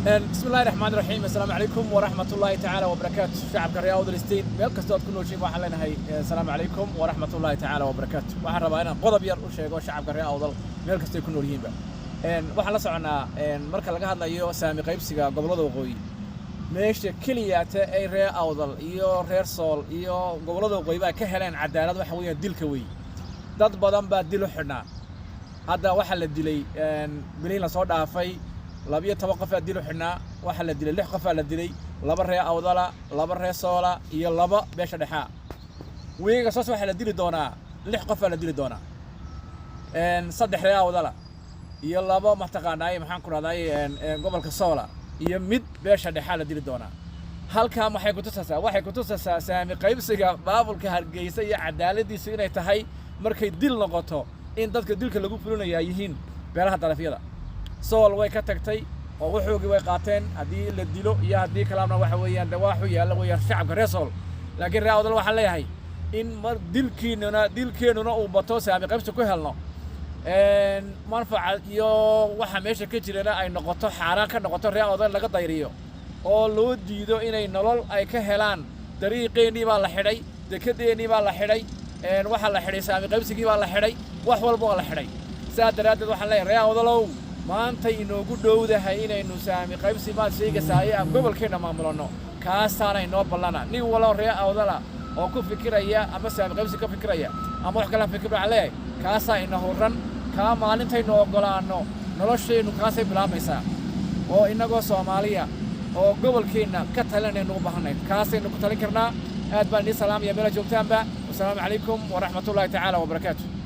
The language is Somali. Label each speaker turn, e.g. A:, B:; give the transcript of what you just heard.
A: بسم الله الرحمن الرحيم. السلام عليكم ورحمة الله تعالى وبركاته. شعب الرياض والستين ميل كستود كنول شيء waxaan leenahay السلام عليكم ورحمة الله تعالى وبركاته. waxaan rabaa inaan qodob yar u sheego shacabka Riyadh meel kasta ku nool yihiinba. waxaan la soconaa marka laga hadlayo saami qaybsiga gobolada waqooyi. meesha kaliya ay Riyadh iyo reer Sool iyo gobolada waqooyi baa ka heleen cadaalad waxa weeyaan dilka weey. dad badan baa dil u xidhnaa. hadda waxa la dilay bilin la soo dhaafay labiyo toban qof aad dilo xidhnaa waxa la dilay 6 qof la dilay laba ree awdala laba ree soola iyo laba beesha dhaxa weega soo waxa la dili doonaa 6 qof la dili doonaa saddex ree awdala iyo laba maxtaqaanaay maxaan ku raadaay gobolka soola iyo mid beesha dhaxa la dili doonaa halka maxay ku tusaysaa saami qaybsiga baabulka Hargeysa iyo cadaaladiisu inay tahay markay dil noqoto in dadka dilka lagu fulinayaa yihiin beelaha darafyada sool way ka tagtay oo wuxuugi way qaateen hadii la dilo iyo hadii kalaamna waxa weeyaan dawaaxu yaala way shacabka reer Sool laakiin Riyadh waxa leeyahay in mar dilkeenuna uu bato saami qaybsi ku helno manfaacad iyo waxa meesha ka jirana ay noqoto xaraan ka noqoto Riyadh laga dayriyo oo loo diido inay nolol ay ka helaan dariiqeeni baa la xidhay dekedeeni baa la xidhay waxa la xidhay saami qaybsigii baa la xidhay wax walba waa la xidhay saadaraad waxa leeyahay Riyadh maanta inoogu dhowdahay inaynu saami qaybsi ma sheegaysay aan gobolkeena maamulno kaasaana inoo ballana nin walo Riyadh oo ku fikiraya ama saami qaybsi ka fikiraya ama wax kala fikir waxa leeyahay kaasa inoo horan ka maalintaynu ogolaano nolosheenu kaasay bilaamaysaa oo inagoo Soomaaliya oo gobolkeena ka talanaynu u baahanay kaasaynu ku talin karnaa aad baan idin salaam iyo meel joogtaanba wassalaamu calaykum wa rahmatullahi ta'ala wa barakaatuh.